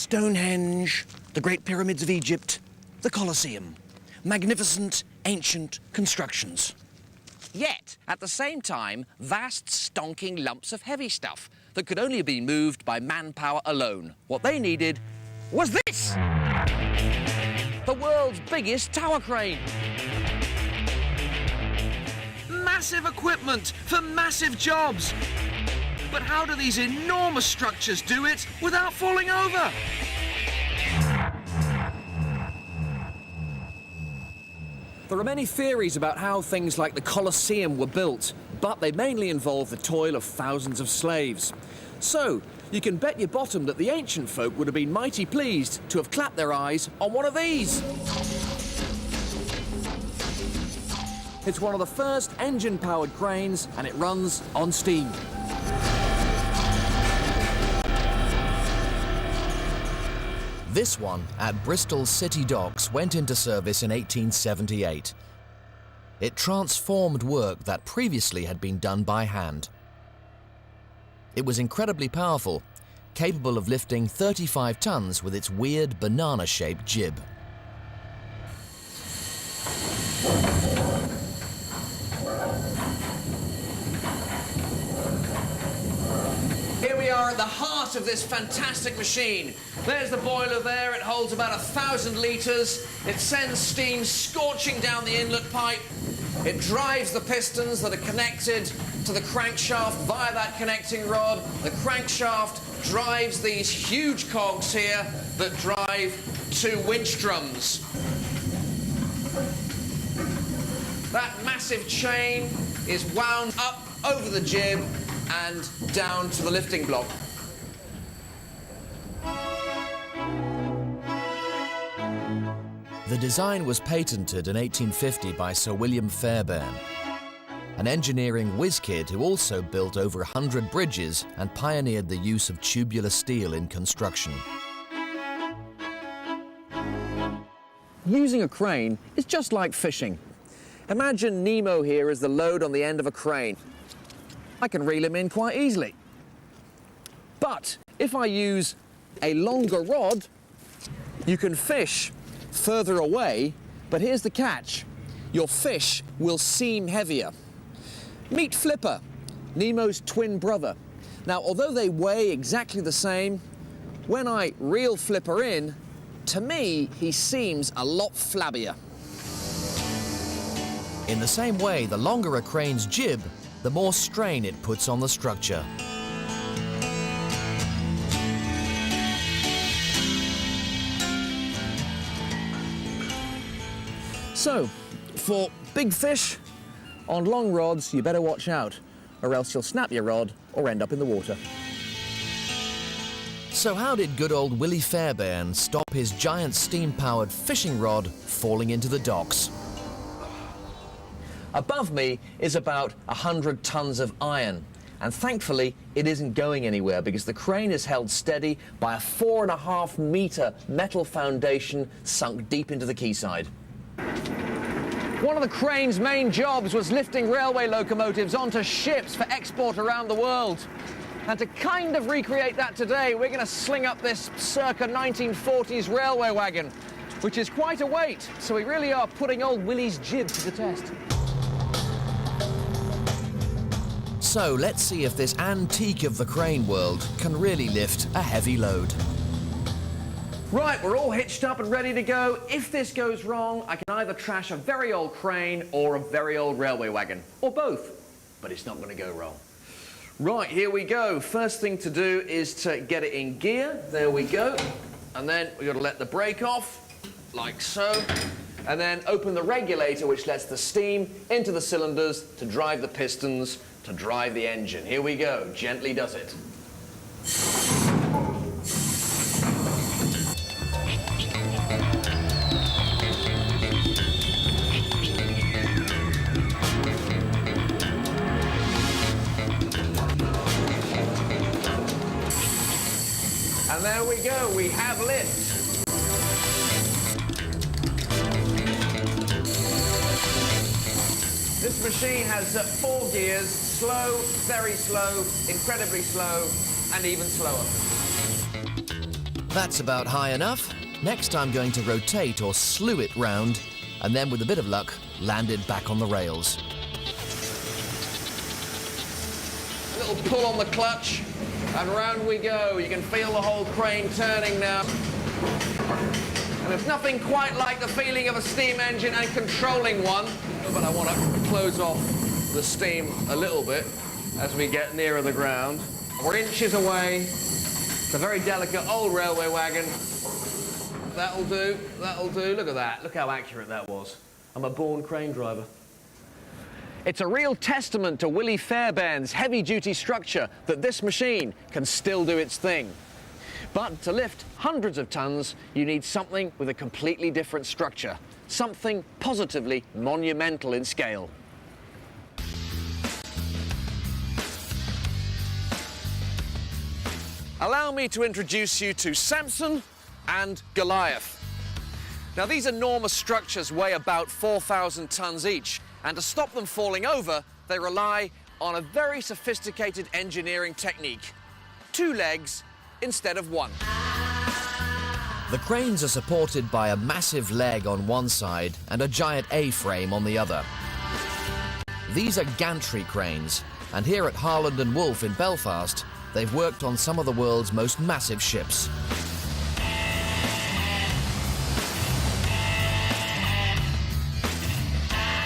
Stonehenge, the Great Pyramids of Egypt, the Colosseum. Magnificent, ancient constructions. Yet, at the same time, vast, stonking lumps of heavy stuff that could only have been moved by manpower alone. What they needed was this! The world's biggest tower crane. Massive equipment for massive jobs. But how do these enormous structures do it without falling over? There are many theories about how things like the Colosseum were built, but they mainly involve the toil of thousands of slaves. So, you can bet your bottom that the ancient folk would have been mighty pleased to have clapped their eyes on one of these. It's one of the first engine-powered cranes, and it runs on steam. This one at Bristol City Docks went into service in 1878. It transformed work that previously had been done by hand. It was incredibly powerful, capable of lifting 35 tons with its weird banana-shaped jib. Here we are at the heart of this fantastic machine. There's the boiler there. It holds about 1,000 litres. It sends steam scorching down the inlet pipe. It drives the pistons that are connected to the crankshaft via that connecting rod. The crankshaft drives these huge cogs here that drive 2 winch drums. That massive chain is wound up over the jib and down to the lifting block. The design was patented in 1850 by Sir William Fairbairn, an engineering whiz-kid who also built over 100 bridges and pioneered the use of tubular steel in construction. Using a crane is just like fishing. Imagine Nemo here as the load on the end of a crane. I can reel him in quite easily. But if I use a longer rod, you can fish further away, but here's the catch. Your fish will seem heavier. Meet Flipper, Nemo's twin brother. Now, although they weigh exactly the same, when I reel Flipper in, to me, he seems a lot flabbier. In the same way, the longer a crane's jib, the more strain it puts on the structure. So, for big fish, on long rods, you better watch out, or else you'll snap your rod or end up in the water. So how did good old Willie Fairbairn stop his giant steam-powered fishing rod falling into the docks? Above me is about 100 tons of iron, and thankfully it isn't going anywhere because the crane is held steady by a 4.5-metre metal foundation sunk deep into the quayside. One of the crane's main jobs was lifting railway locomotives onto ships for export around the world. And to kind of recreate that today, we're going to sling up this circa 1940s railway wagon, which is quite a weight, so we really are putting old Willie's jib to the test. So let's see if this antique of the crane world can really lift a heavy load. Right, we're all hitched up and ready to go. If this goes wrong, I can either trash a very old crane or a very old railway wagon, or both, but it's not going to go wrong. Right, here we go. First thing to do is to get it in gear. There we go. And then we've got to let the brake off, like so. And then open the regulator, which lets the steam into the cylinders to drive the pistons, to drive the engine. Here we go. Gently does it. And there we go, we have lift. This machine has 4 gears, slow, very slow, incredibly slow, and even slower. That's about high enough. Next, I'm going to rotate or slew it round, and then with a bit of luck, land it back on the rails. A little pull on the clutch, and round we go. You can feel the whole crane turning now. And there's nothing quite like the feeling of a steam engine and controlling one. But I want to close off the steam a little bit as we get nearer the ground. We're inches away. It's a very delicate old railway wagon. That'll do, that'll do. Look at that. Look how accurate that was. I'm a born crane driver. It's a real testament to Willie Fairbairn's heavy-duty structure that this machine can still do its thing. But to lift hundreds of tons, you need something with a completely different structure, something positively monumental in scale. Allow me to introduce you to Samson and Goliath. Now, these enormous structures weigh about 4,000 tons each, and to stop them falling over, they rely on a very sophisticated engineering technique. 2 legs instead of 1. The cranes are supported by a massive leg on one side and a giant A-frame on the other. These are gantry cranes, and here at Harland and Wolff in Belfast, they've worked on some of the world's most massive ships.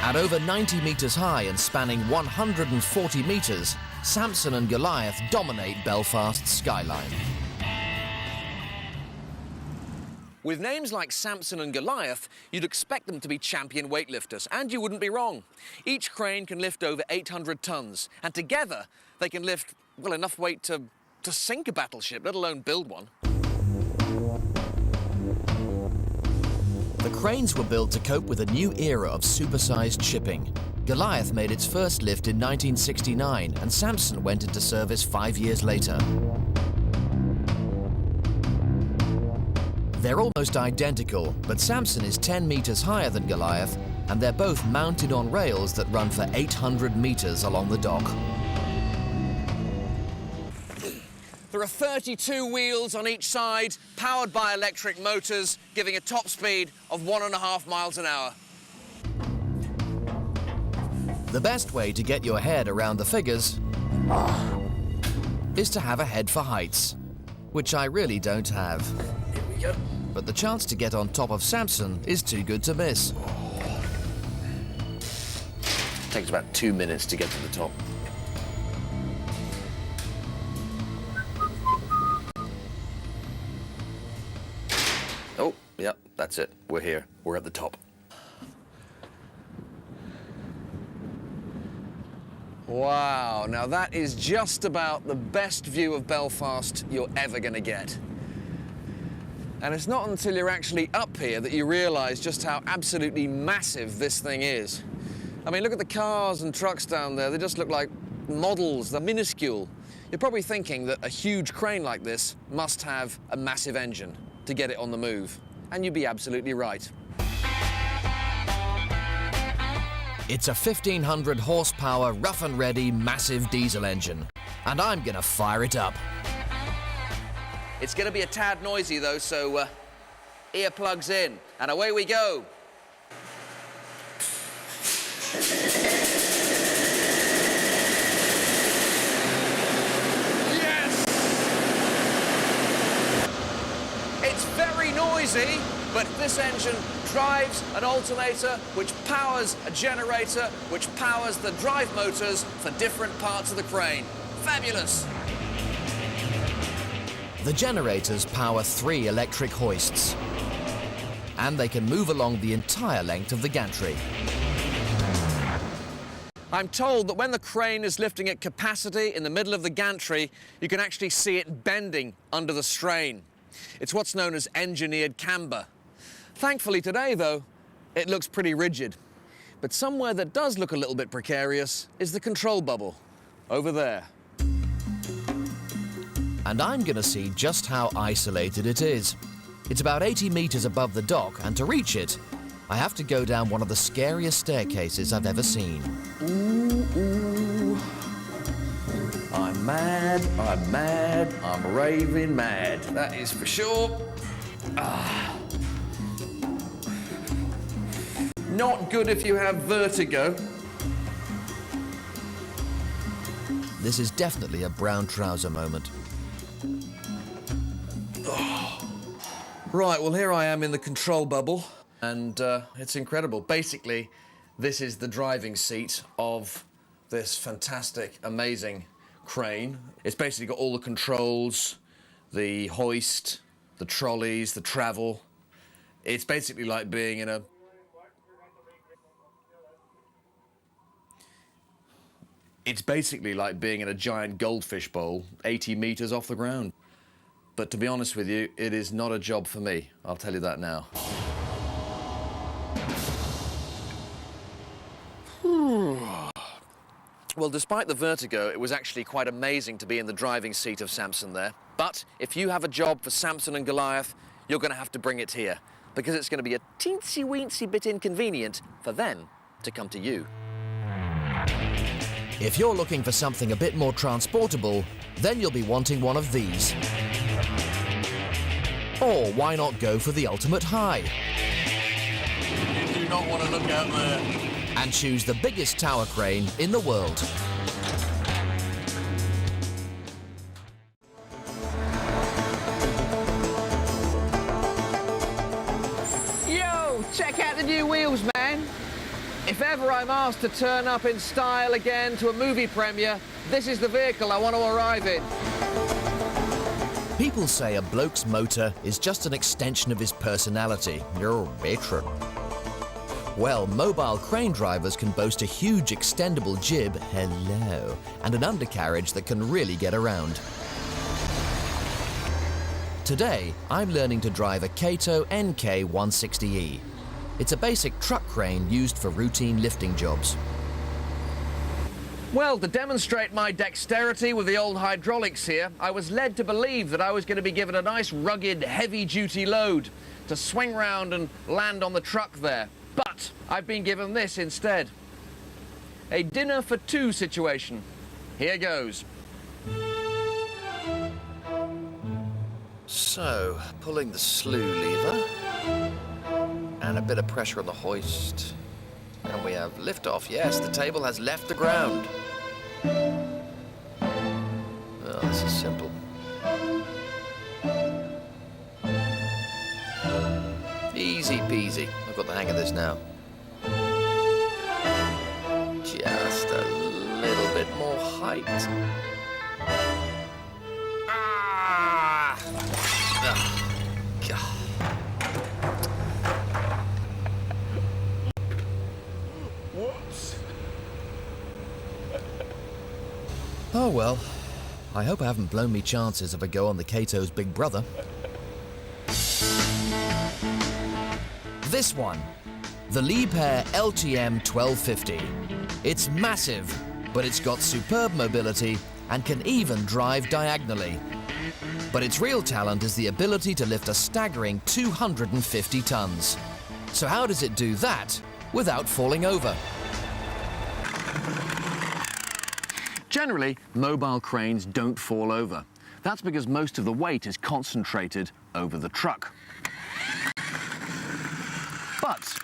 At over 90 metres high and spanning 140 metres, Samson and Goliath dominate Belfast's skyline. With names like Samson and Goliath, you'd expect them to be champion weightlifters, and you wouldn't be wrong. Each crane can lift over 800 tons, and together they can lift, well, enough weight to sink a battleship, let alone build one. The cranes were built to cope with a new era of supersized shipping. Goliath made its first lift in 1969, and Samson went into service 5 years later. They're almost identical, but Samson is 10 metres higher than Goliath, and they're both mounted on rails that run for 800 metres along the dock. There are 32 wheels on each side, powered by electric motors, giving a top speed of 1.5 miles an hour. The best way to get your head around the figures is to have a head for heights, which I really don't have. Here we go. But the chance to get on top of Samson is too good to miss. Takes about 2 minutes to get to the top. Oh, yep, that's it. We're here. We're at the top. Wow, now that is just about the best view of Belfast you're ever going to get. And it's not until you're actually up here that you realise just how absolutely massive this thing is. I mean, look at the cars and trucks down there. They just look like models. They're minuscule. You're probably thinking that a huge crane like this must have a massive engine to get it on the move. And you'd be absolutely right. It's a 1,500 horsepower, rough and ready, massive diesel engine. And I'm gonna fire it up. It's going to be a tad noisy, though, so earplugs in, and away we go. Yes! It's very noisy, but this engine drives an alternator, which powers a generator, which powers the drive motors for different parts of the crane. Fabulous! The generators power 3 electric hoists, and they can move along the entire length of the gantry. I'm told that when the crane is lifting at capacity in the middle of the gantry, you can actually see it bending under the strain. It's what's known as engineered camber. Thankfully today, though, it looks pretty rigid. But somewhere that does look a little bit precarious is the control bubble, over there. And I'm gonna see just how isolated it is. It's about 80 meters above the dock, and to reach it, I have to go down one of the scariest staircases I've ever seen. Ooh, ooh. I'm mad, I'm raving mad. That is for sure. Not good if you have vertigo. This is definitely a brown trouser moment. Right, well, here I am in the control bubble, and it's incredible. Basically, this is the driving seat of this fantastic, amazing crane. It's basically got all the controls, the hoist, the trolleys, the travel. It's basically like being in a... It's basically like being in a giant goldfish bowl 80 meters off the ground. But to be honest with you, it is not a job for me. I'll tell you that now. Well, despite the vertigo, it was actually quite amazing to be in the driving seat of Samson there. But if you have a job for Samson and Goliath, you're going to have to bring it here, because it's going to be a teensy-weensy bit inconvenient for them to come to you. If you're looking for something a bit more transportable, then you'll be wanting one of these. Or why not go for the ultimate high? You do not want to look out there. And choose the biggest tower crane in the world. Yo, check out the new wheels, man. If ever I'm asked to turn up in style again to a movie premiere, this is the vehicle I want to arrive in. People say a bloke's motor is just an extension of his personality. You're a veteran. Well, mobile crane drivers can boast a huge extendable jib, hello, and an undercarriage that can really get around. Today, I'm learning to drive a Kato NK160E. It's a basic truck crane used for routine lifting jobs. Well, to demonstrate my dexterity with the old hydraulics here, I was led to believe that I was going to be given a nice, rugged, heavy-duty load to swing round and land on the truck there. But I've been given this instead. A dinner for two situation. Here goes. So, pulling the slew lever, and a bit of pressure on the hoist. And we have liftoff. Yes, the table has left the ground. Oh, this is simple. Easy peasy. I've got the hang of this now. Just a little bit more height. Ah! Ah. God. Whoops. Oh well. I hope I haven't blown me chances of a go on the Kato's big brother. This one, the Liebherr LTM 1250. It's massive, but it's got superb mobility and can even drive diagonally. But its real talent is the ability to lift a staggering 250 tons. So how does it do that without falling over? Generally, mobile cranes don't fall over. That's because most of the weight is concentrated over the truck. But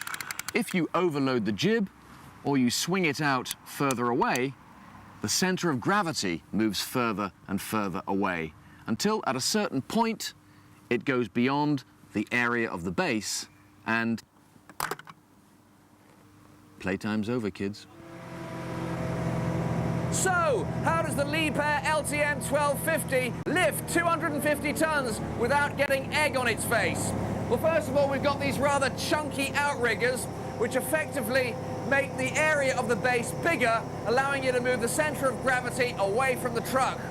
if you overload the jib or you swing it out further away, the center of gravity moves further and further away until at a certain point it goes beyond the area of the base and playtime's over, kids. So, how does the Liebherr LTM 1250 lift 250 tons without getting egg on its face? Well, first of all, we've got these rather chunky outriggers, which effectively make the area of the base bigger, allowing you to move the center of gravity away from the truck.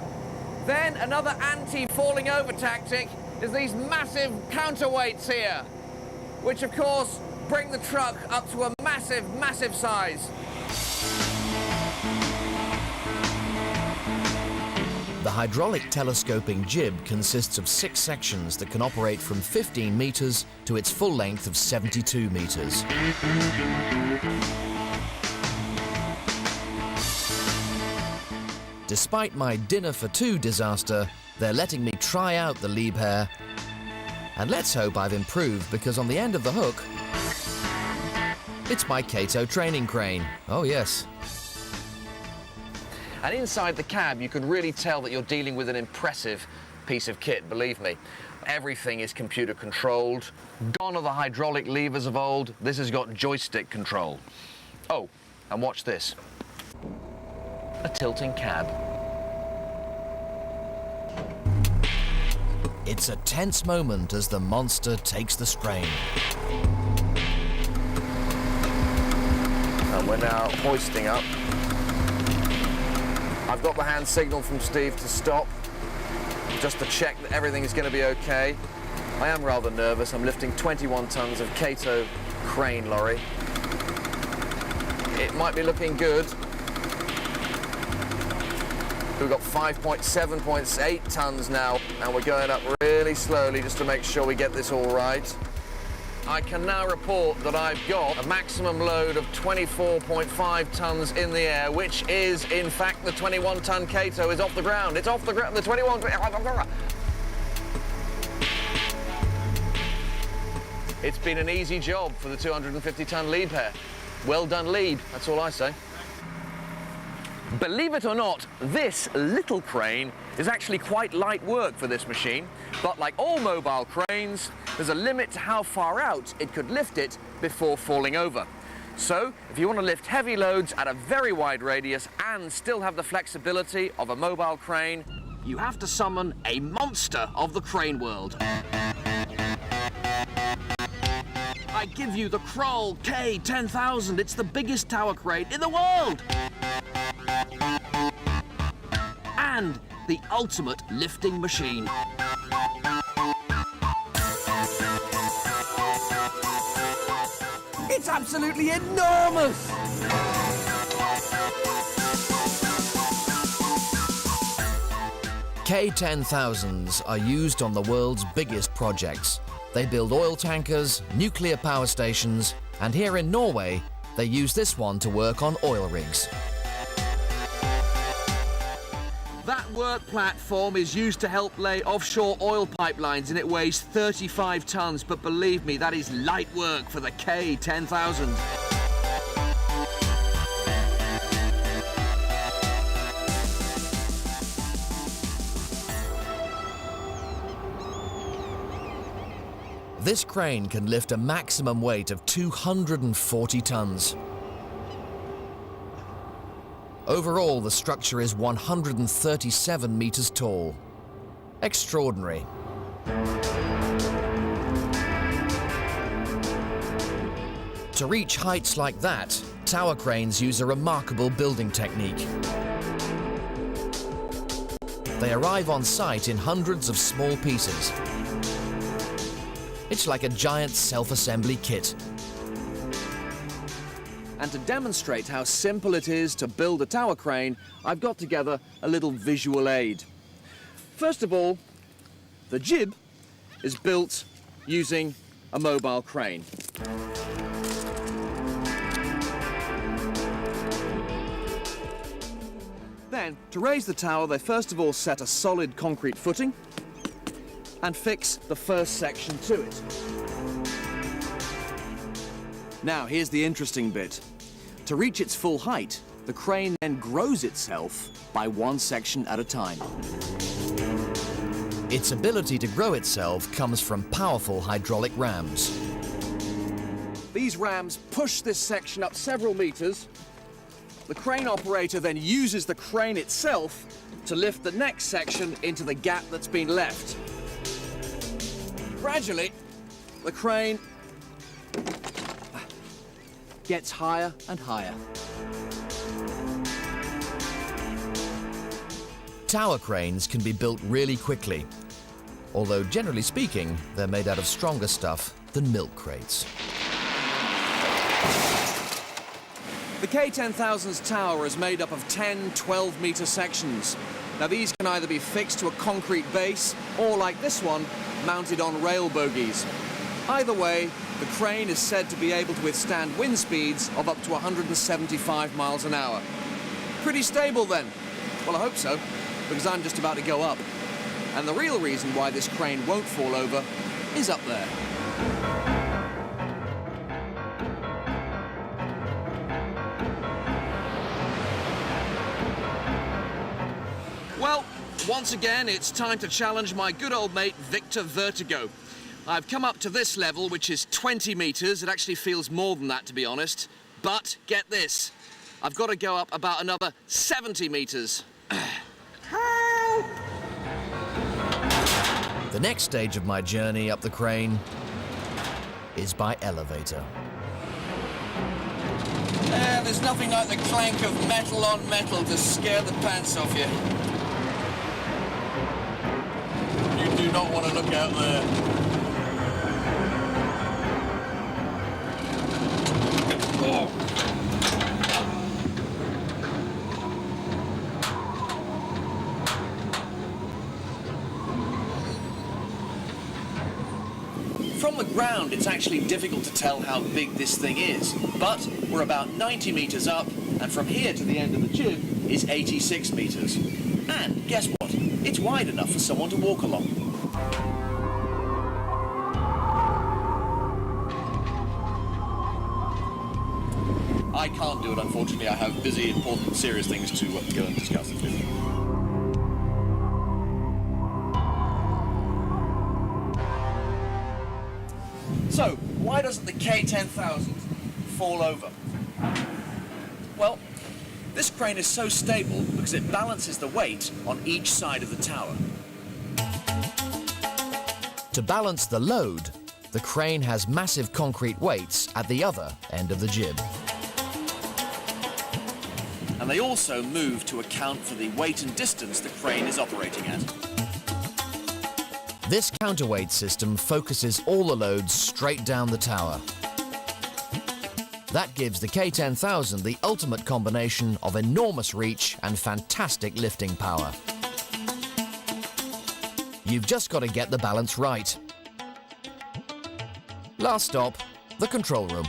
Then, another anti-falling over tactic is these massive counterweights here, which, of course, bring the truck up to a massive, massive size. The hydraulic telescoping jib consists of 6 sections that can operate from 15 meters to its full length of 72 meters. Despite my dinner for two disaster, they're letting me try out the Liebherr. And let's hope I've improved, because on the end of the hook, it's my Kato training crane. Oh yes. And inside the cab, you can really tell that you're dealing with an impressive piece of kit, believe me. Everything is computer controlled. Gone are the hydraulic levers of old. This has got joystick control. Oh, and watch this. A tilting cab. It's a tense moment as the monster takes the strain. And we're now hoisting up. I've got the hand signal from Steve to stop, just to check that everything is going to be okay. I am rather nervous. I'm lifting 21 tons of Kato crane lorry. It might be looking good. We've got 5.7.8 tons now, and we're going up really slowly just to make sure we get this all right. I can now report that I've got a maximum load of 24.5 tons in the air, which is, in fact, the 21-ton Kato is off the ground. It's off the ground, the 21... It's been an easy job for the 250-ton Liebherr. Well done, Lieb, that's all I say. Believe it or not, this little crane is actually quite light work for this machine, but like all mobile cranes, there's a limit to how far out it could lift it before falling over. So, if you want to lift heavy loads at a very wide radius and still have the flexibility of a mobile crane, you have to summon a monster of the crane world. I give you the Kroll K10000. It's the biggest tower crane in the world. And the ultimate lifting machine. It's absolutely enormous! K10000s are used on the world's biggest projects. They build oil tankers, nuclear power stations, and here in Norway, they use this one to work on oil rigs. That work platform is used to help lay offshore oil pipelines, and it weighs 35 tons, but believe me, that is light work for the K10000. This crane can lift a maximum weight of 240 tons. Overall, the structure is 137 meters tall. Extraordinary. To reach heights like that, tower cranes use a remarkable building technique. They arrive on site in hundreds of small pieces. It's like a giant self-assembly kit. And to demonstrate how simple it is to build a tower crane, I've got together a little visual aid. First of all, the jib is built using a mobile crane. Then, to raise the tower, they first of all set a solid concrete footing and fix the first section to it. Now, here's the interesting bit. To reach its full height, the crane then grows itself by one section at a time. Its ability to grow itself comes from powerful hydraulic rams. These rams push this section up several meters. The crane operator then uses the crane itself to lift the next section into the gap that's been left. Gradually, the crane gets higher and higher. Tower cranes can be built really quickly, although generally speaking, they're made out of stronger stuff than milk crates. The K10000's tower is made up of 10 12-meter sections. Now these can either be fixed to a concrete base or, like this one, mounted on rail bogies. Either way, the crane is said to be able to withstand wind speeds of up to 175 miles an hour. Pretty stable then. Well, I hope so, because I'm just about to go up. And the real reason why this crane won't fall over is up there. Well, once again, it's time to challenge my good old mate, Victor Vertigo. I've come up to this level, which is 20 meters. It actually feels more than that, to be honest. But get this, I've got to go up about another 70 meters. Help! The next stage of my journey up the crane is by elevator. There's nothing like the clank of metal on metal to scare the pants off you. You do not want to look out there. Oh. From the ground, it's actually difficult to tell how big this thing is, but we're about 90 meters up, and from here to the end of the jib is 86 meters. And guess what? It's wide enough for someone to walk along. I can't do it, unfortunately. I have busy, important, serious things to go and discuss with you. So, why doesn't the K10,000 fall over? Well, this crane is so stable because it balances the weight on each side of the tower. To balance the load, the crane has massive concrete weights at the other end of the jib. And they also move to account for the weight and distance the crane is operating at. This counterweight system focuses all the loads straight down the tower. That gives the K10,000 the ultimate combination of enormous reach and fantastic lifting power. You've just got to get the balance right. Last stop, the control room.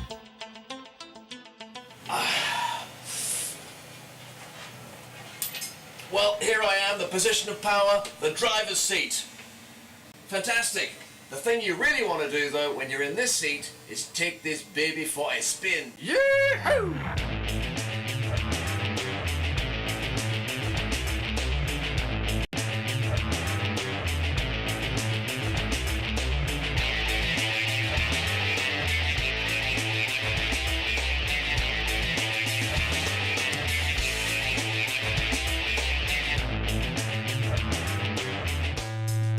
Well, here I am, the position of power, the driver's seat. Fantastic. The thing you really want to do, though, when you're in this seat, is take this baby for a spin. Yee-hoo!